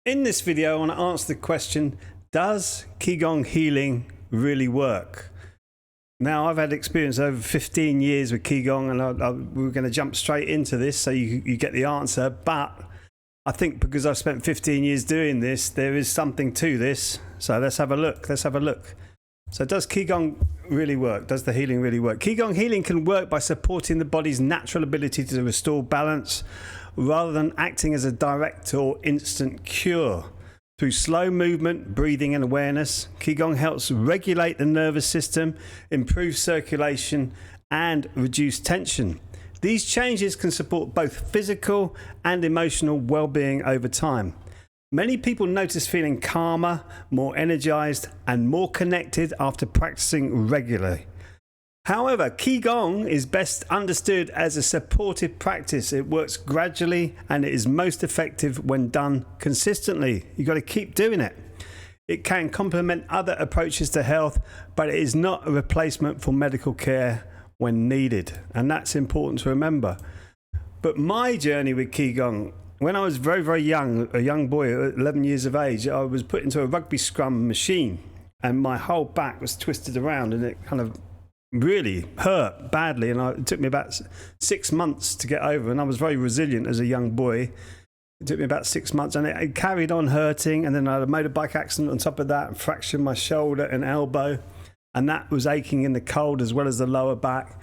In this video, I want to answer the question, does Qigong healing really work? Now, I've had experience over 15 years with Qigong, and we're going to jump straight into this so you get the answer. But I think because I've spent 15 years doing this, there is something to this. So let's have a look. So does Qigong really work? Does the healing really work? Qigong healing can work by supporting the body's natural ability to restore balance rather than acting as a direct or instant cure. Through slow movement, breathing and awareness, Qigong helps regulate the nervous system, improve circulation and reduce tension. These changes can support both physical and emotional well-being over time. Many people notice feeling calmer, more energized and more connected after practicing regularly. However, Qigong is best understood as a supportive practice. It works gradually and it is most effective when done consistently. You've got to keep doing it. It can complement other approaches to health, but it is not a replacement for medical care when needed. And that's important to remember. But my journey with Qigong, when I was very, very young, a young boy, 11 years of age, I was put into a rugby scrum machine and my whole back was twisted around and it kind of really hurt badly, and it took me about 6 months to get over, and I was very resilient as a young boy. It took me about 6 months and it carried on hurting, and then I had a motorbike accident on top of that and fractured my shoulder and elbow, and that was aching in the cold as well as the lower back.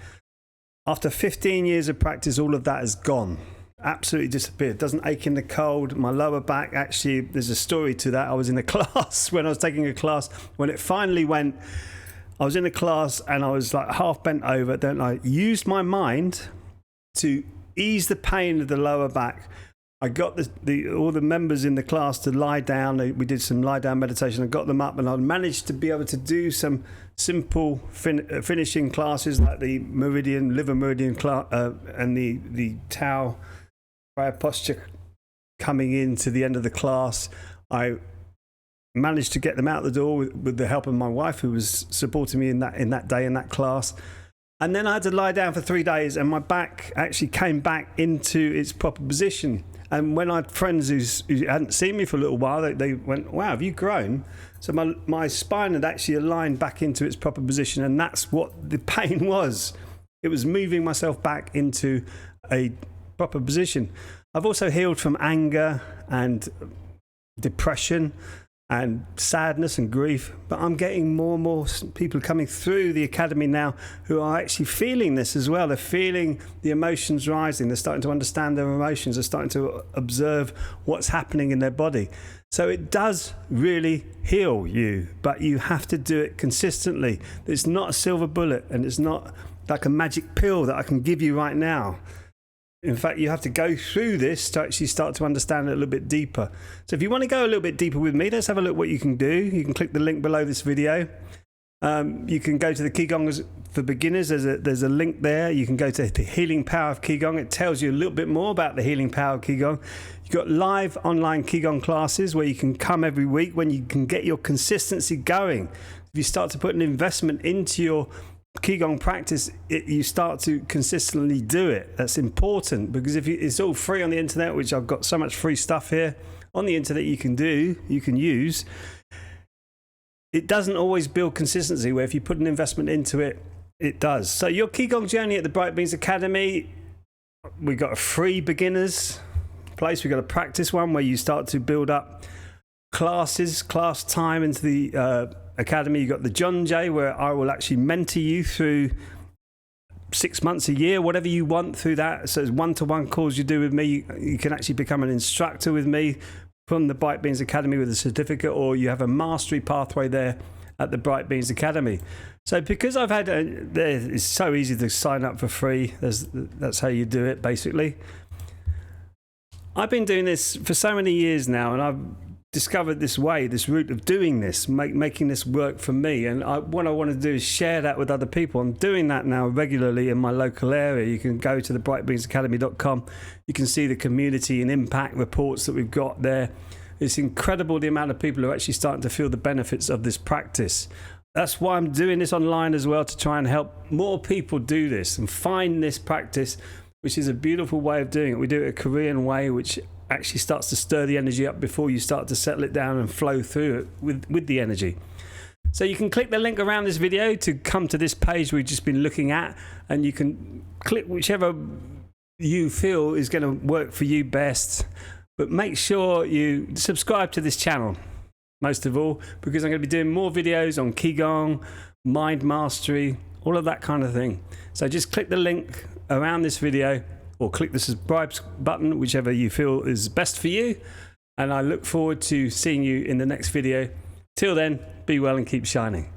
After 15 years of practice, all of that is gone, absolutely disappeared. It doesn't ache in the cold. My lower back, actually, there's a story to that. I was in a class when I was taking a class when it finally went. I was in a class and I was like half bent over. Then I used my mind to ease the pain of the lower back. I got all the members in the class to lie down. We did some lie down meditation. I got them up and I managed to be able to do some simple finishing classes like the meridian, liver meridian and the Tao prayer posture coming into the end of the class. I managed to get them out the door with the help of my wife, who was supporting me in that day in that class. And then I had to lie down for 3 days and my back actually came back into its proper position. And when I had friends who hadn't seen me for a little while, they went, "Wow, have you grown?" So my spine had actually aligned back into its proper position, and that's what the pain was. It was moving myself back into a proper position. I've also healed from anger and depression and sadness and grief, but I'm getting more and more people coming through the academy now who are actually feeling this as well. They're feeling the emotions rising. They're starting to understand their emotions. They're starting to observe what's happening in their body. So it does really heal you, but you have to do it consistently. It's not a silver bullet, and it's not like a magic pill that I can give you right now. In fact, you have to go through this to actually start to understand it a little bit deeper. So if you want to go a little bit deeper with me, let's have a look what you can do. You can click the link below this video. You can go to the Qigong for beginners. There's a link there. You can go to the healing power of Qigong. It tells you a little bit more about the healing power of Qigong. You've got live online Qigong classes where you can come every week when you can get your consistency going. If you start to put an investment into your Qigong practice, you start to consistently do it. That's important, because it's all free on the internet, which I've got so much free stuff here on the internet you can use. It doesn't always build consistency, where if you put an investment into it, it does. So your Qigong journey at the Bright Beans Academy, we've got a free beginners place. We've got a practice one where you start to build up class time into the academy. You've got the John Jay, where I will actually mentor you through 6 months, a year, whatever you want through that. So it's one-to-one calls you do with me. You can actually become an instructor with me from the Bright Beans Academy with a certificate, or you have a mastery pathway there at the Bright Beans Academy. So because I've had it's so easy to sign up for free. That's how you do it, basically. I've been doing this for so many years now, and I've discovered this route of doing this, making this work for me. And what I want to do is share that with other people. I'm doing that now regularly in my local area. You can go to the brightbeansacademy.com. You can see the community and impact reports that we've got there. It's incredible the amount of people who are actually starting to feel the benefits of this practice. That's why I'm doing this online as well, to try and help more people do this and find this practice, which is a beautiful way of doing it. We do it a Korean way, which actually starts to stir the energy up before you start to settle it down and flow through it with the energy. So you can click the link around this video to come to this page we've just been looking at, and you can click whichever you feel is going to work for you best. But make sure you subscribe to this channel, most of all, because I'm going to be doing more videos on Qigong, mind mastery, all of that kind of thing. So just click the link around this video or click the subscribe button, whichever you feel is best for you. And I look forward to seeing you in the next video. Till then, be well and keep shining.